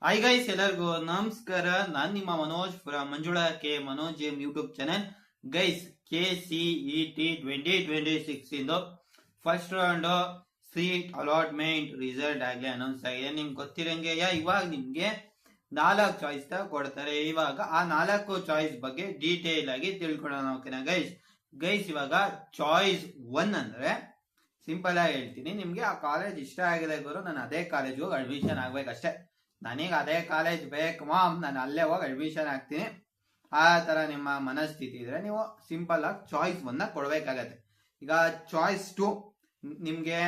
Hi guys, ಎಲ್ಲರಿಗೂ ನಮಸ್ಕಾರ. ನಾನ್ ನಿಮ್ಮ Manoj from Manjula K Manoj YouTube channel. Guys, KCET 2026 ಇಂದು first round seat allotment result ಆಗ್ಲಿ ಅನೌನ್ಸ್ ಆಗಿದೆ. ನಿಮ್ಗೆ ಗೊತ್ತಿರಂಗೆ ಇವಾಗ ನಿಮ್ಗೆ 4 ಚಾಯ್ಸ್ ಕೊಡ್ತಾರೆ. ಇವಾಗ ಆ 4 ಚಾಯ್ಸ್ ಬಗ್ಗೆ ಡೀಟೇಲ್ ಆಗಿ ತಿಳ್ಕೊಳ್ಳೋಣ. ಓಕೆನಾ ಗೈಸ್, ಇವಾಗ ಚಾಯ್ಸ್ 1 ಅಂದ್ರೆ ಸಿಂಪಲ್ ಆಗಿ ಹೇಳ್ತೀನಿ, ನಿಮ್ಗೆ ಆ ಕಾಲೇಜ್ ಇಷ್ಟ ಆಗಿದೆ ಗುರು, ನಾನು ಅದೇ ಕಾಲೇಜ್ ಹೋಗಿ ಅಡ್ಮಿಷನ್ ಆಗ್ಬೇಕಷ್ಟೇ, ನನಗೆ ಅದೇ ಕಾಲೇಜ್ ಬೇಕು ಮಾಮ್, ನಾನು ಅಲ್ಲೇ ಹೋಗಿ ಅಡ್ಮಿಷನ್ ಆಗ್ತೀನಿ, ಆ ತರ ನಿಮ್ಮ ಮನಸ್ಥಿತಿ ಇದ್ರೆ ನೀವು ಸಿಂಪಲ್ ಆಗಿ ಚಾಯ್ಸ್ 1 ಕೊಡ್ಬೇಕಾಗತ್ತೆ. ಈಗ ಚಾಯ್ಸ್ 2 ನಿಮ್ಗೆ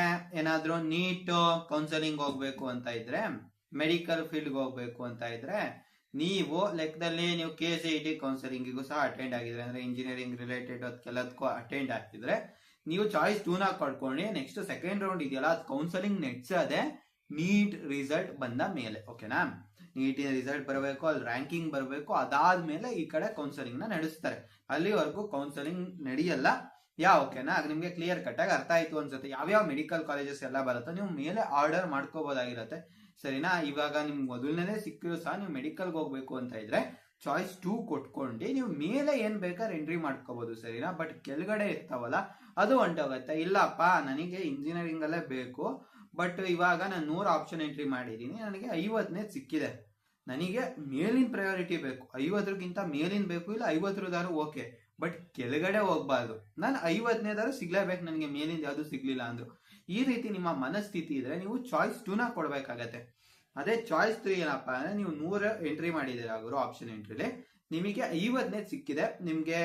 ಏನಾದ್ರೂ ನೀಟ್ ಕೌನ್ಸಲಿಂಗ್ ಹೋಗ್ಬೇಕು ಅಂತ ಇದ್ರೆ, ಮೆಡಿಕಲ್ ಫೀಲ್ಡ್ ಹೋಗ್ಬೇಕು ಅಂತ ಇದ್ರೆ, ನೀವು ಲೆಕ್ಕದಲ್ಲಿ ನೀವು KCET ಕೌನ್ಸಲಿಂಗಿಗೂ ಸಹ ಅಟೆಂಡ್ ಆಗಿದ್ರೆ, ಅಂದ್ರೆ ಇಂಜಿನಿಯರಿಂಗ್ ರಿಲೇಟೆಡ್ ಅದಕ್ಕೆಲ್ಲದಕ್ಕೂ ಅಟೆಂಡ್ ಆಗಿದ್ರೆ, ನೀವು ಚಾಯ್ಸ್ 2 ಕಳ್ಕೊಂಡು ನೆಕ್ಸ್ಟ್ ಸೆಕೆಂಡ್ ರೌಂಡ್ ಇದೆಯಲ್ಲ, ಅದು ಕೌನ್ಸಲಿಂಗ್ ನೆಡ್ಸದೆ ನೀಟ್ ರಿಸಲ್ಟ್ ಬಂದ ಮೇಲೆ. ಓಕೆನಾ, ನೀಟಿನ ರಿಸಲ್ಟ್ ಬರಬೇಕು, ಅಲ್ಲಿ ರ್ಯಾಂಕಿಂಗ್ ಬರಬೇಕು, ಅದಾದ್ಮೇಲೆ ಈ ಕಡೆ ಕೌನ್ಸಲಿಂಗ್ ನ ನಡೆಸ್ತಾರೆ. ಅಲ್ಲಿವರೆಗೂ ಕೌನ್ಸಲಿಂಗ್ ನಡೆಯಲ್ಲ. ಓಕೆನಾ, ಅದು ನಿಮ್ಗೆ ಕ್ಲಿಯರ್ ಕಟ್ ಆಗಿ ಅರ್ಥ ಆಯ್ತು ಅನ್ಸುತ್ತೆ. ಯಾವ್ಯಾವ ಮೆಡಿಕಲ್ ಕಾಲೇಜಸ್ ಎಲ್ಲ ಬರುತ್ತೋ ನೀವು ಮೇಲೆ ಆರ್ಡರ್ ಮಾಡ್ಕೋಬಹುದಾಗಿರತ್ತೆ, ಸರಿನಾ. ಇವಾಗ ನಿಮ್ಗೆ ಮೊದಲನೇ ಸಿಕ್ಕಿದ್ರು ಸಹ ನೀವು ಮೆಡಿಕಲ್ಗೆ ಹೋಗ್ಬೇಕು ಅಂತ ಇದ್ರೆ ಚಾಯ್ಸ್ 2 ಕೊಟ್ಕೊಂಡು ನೀವು ಮೇಲೆ ಏನ್ ಬೇಕಾದ್ರೆ ಎಂಟ್ರಿ ಮಾಡ್ಕೋಬಹುದು, ಸರಿನಾ. ಬಟ್ ಕೆಳಗಡೆ ಇರ್ತಾವಲ್ಲ ಅದು ಹೊಂಟೋಗತ್ತೆ. ಇಲ್ಲಪ್ಪ ನನಗೆ ಇಂಜಿನಿಯರಿಂಗ್ ಅಲ್ಲೇ ಬೇಕು, ಬಟ್ ಇವಾಗ ನಾನು 100 ಆಪ್ಷನ್ ಎಂಟ್ರಿ ಮಾಡಿದೀನಿ, ನನಗೆ 50ನೇ ಸಿಕ್ಕಿದೆ, ನನಗೆ ಮೇಲಿನ ಪ್ರಯಾರಿಟಿ ಬೇಕು, 50ಗಿಂತ ಮೇಲಿನ ಬೇಕು, ಇಲ್ಲ 50 ಓಕೆ, ಬಟ್ ಕೆಳಗಡೆ ಹೋಗ್ಬಾರ್ದು, ನಾನು 50ನೇದಾರು ಸಿಗ್ಲೇಬೇಕು, ನನಗೆ ಮೇಲಿಂದ ಯಾವ್ದು ಸಿಗ್ಲಿಲ್ಲ ಅಂದ್ರು. ಈ ರೀತಿ ನಿಮ್ಮ ಮನಸ್ಥಿತಿ ಇದ್ರೆ ನೀವು ಚಾಯ್ಸ್ 2 ಕೊಡ್ಬೇಕಾಗತ್ತೆ. ಅದೇ ಚಾಯ್ಸ್ 3 ಏನಪ್ಪಾ ಅಂದ್ರೆ, ನೀವು 100 ಎಂಟ್ರಿ ಮಾಡಿದ್ದೀರಾ ಗುರು ಆಪ್ಷನ್ ಎಂಟ್ರಿಲಿ, ನಿಮಗೆ 50ನೇ ಸಿಕ್ಕಿದೆ, ನಿಮ್ಗೆ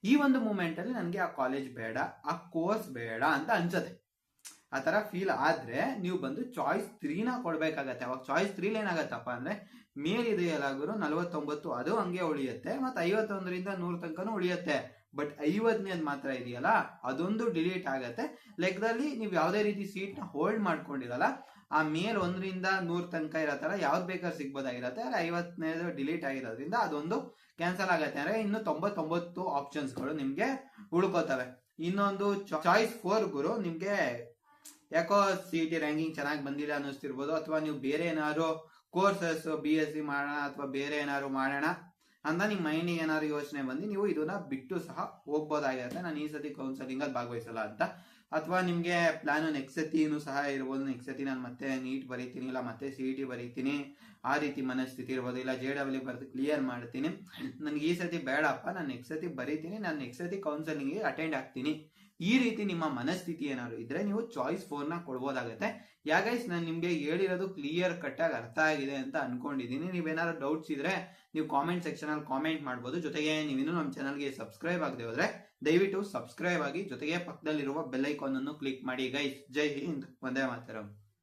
ಈ ಒಂದು ಮೂಮೆಂಟ್ ಅಲ್ಲಿ ನನಗೆ ಆ ಕಾಲೇಜ್ ಬೇಡ, ಆ ಕೋರ್ಸ್ ಬೇಡ ಅಂತ ಅನ್ಸತ್ತೆ. ಆ ತರ ಫೀಲ್ ಆದ್ರೆ ನೀವು ಬಂದು ಚಾಯ್ಸ್ 3 ಕೊಡ್ಬೇಕಾಗತ್ತೆ. ಅವಾಗ ಚಾಯ್ಸ್ 3 ಏನಾಗತ್ತಪ್ಪ ಅಂದ್ರೆ, ಮೇಲಿದೆಯಲ್ಲ ಗುರು 49 ಅದು ಹಂಗೆ ಉಳಿಯುತ್ತೆ, ಮತ್ತೆ 51ರಿಂದ 100 ತನಕನೂ ಉಳಿಯುತ್ತೆ, ಬಟ್ 50ನೇದು ಮಾತ್ರ ಇದೆಯಲ್ಲ ಅದೊಂದು ಡಿಲೀಟ್ ಆಗತ್ತೆ. ಲೆಕ್ಕದಲ್ಲಿ ನೀವು ಯಾವುದೇ ರೀತಿ ಸೀಟ್ ನ ಹೋಲ್ಡ್ ಮಾಡ್ಕೊಂಡಿರಲ್ಲ, ಆ ಮೇಲ್ 1ರಿಂದ 100 ತನಕ ಇರತ್ತಲ್ಲ, ಯಾವ್ದು ಬೇಕಾದ್ರೆ ಸಿಗ್ಬೋದಾಗಿರತ್ತೆ, 50ನೇದು ಡಿಲೀಟ್ ಆಗಿರೋದ್ರಿಂದ ಅದೊಂದು ಕ್ಯಾನ್ಸಲ್ ಆಗತ್ತೆ. ಅಂದ್ರೆ ಇನ್ನು 99 ಆಪ್ಷನ್ಸ್ ಗಳು ನಿಮ್ಗೆ ಉಳ್ಕೋತವೆ. ಇನ್ನೊಂದು ಚಾಯ್ಸ್ 4 ಗುರು, ನಿಮ್ಗೆ ಯಾಕೋ CET ರ್ಯಾಂಕಿಂಗ್ ಚೆನ್ನಾಗಿ ಬಂದಿಲ್ಲ ಅನ್ನಿಸ್ತಿರ್ಬೋದು, ಅಥವಾ ನೀವು ಬೇರೆ ಏನಾದ್ರು ಕೋರ್ಸಸ್ BSc ಮಾಡೋಣ ಅಥವಾ ಬೇರೆ ಏನಾದ್ರು ಮಾಡೋಣ ಅಂತ ನಿಮ್ ಮೈಂಡಿಗೆ ಏನಾದ್ರು ಯೋಚನೆ ಬಂದು ನೀವು ಇದನ್ನ ಬಿಟ್ಟು ಸಹ ಹೋಗ್ಬೋದಾಗಿರುತ್ತೆ, ನಾನು ಈ ಸತಿ ಕೌನ್ಸಲಿಂಗ್ ಅಲ್ಲಿ ಭಾಗವಹಿಸಲ್ಲ ಅಂತ. ಅಥವಾ ನಿಮ್ಗೆ ಪ್ಲಾನ್ ನೆಕ್ಸ್ಟ್ ಸತಿನೂ ಸಹ ಇರ್ಬೋದು, ನೆಕ್ಸ್ಟ್ ಸತಿ ನಾನು ಮತ್ತೆ ನೀಟ್ ಬರೀತೀನಿ, ಇಲ್ಲ ಮತ್ತೆ CET ಬರೀತೀನಿ, ಆ ರೀತಿ ಮನಸ್ಥಿತಿ ಇರ್ಬೋದು. ಇಲ್ಲ JEE ಬರ್ದು ಕ್ಲಿಯರ್ ಮಾಡ್ತೀನಿ, ನನ್ಗೆ ಈ ಸತಿ ಬೇಡಪ್ಪ, ನಾನು ನೆಕ್ಸ್ಟ್ ಸತಿ ಬರೀತೀನಿ, ನಾನು ನೆಕ್ಸ್ಟ್ ಸತಿ ಕೌನ್ಸಲಿಂಗ್ ಅಟೆಂಡ್ ಆಗ್ತೀನಿ, ಈ ರೀತಿ ನಿಮ್ಮ ಮನಸ್ಥಿತಿ ಏನಾದ್ರು ಇದ್ರೆ ನೀವು ಚಾಯ್ಸ್ 4 ಕೊಡ್ಬೋದಾಗತ್ತೆ. ಗೈಸ್, ನಾನು ನಿಮ್ಗೆ ಹೇಳಿರೋದು ಕ್ಲಿಯರ್ ಕಟ್ ಆಗಿ ಅರ್ಥ ಆಗಿದೆ ಅಂತ ಅನ್ಕೊಂಡಿದೀನಿ. ನೀವೇನಾದ್ರು ಡೌಟ್ಸ್ ಇದ್ರೆ ನೀವು ಕಾಮೆಂಟ್ ಸೆಕ್ಷನ್ ಅಲ್ಲಿ ಕಾಮೆಂಟ್ ಮಾಡ್ಬೋದು. ಜೊತೆಗೆ ನೀವಿನ್ನೂ ನಮ್ಮ ಚಾನಲ್ಗೆ ಸಬ್ಸ್ಕ್ರೈಬ್ ಆಗದೆ ಹೋದ್ರೆ ದಯವಿಟ್ಟು ಸಬ್ಸ್ಕ್ರೈಬ್ ಆಗಿ, ಜೊತೆಗೆ ಪಕ್ಕದಲ್ಲಿರುವ ಬೆಲ್ ಐಕಾನ್ ಅನ್ನು ಕ್ಲಿಕ್ ಮಾಡಿ. ಗೈಸ್, ಜೈ ಹಿಂದ್, ವಂದೇ ಮಾತರಂ.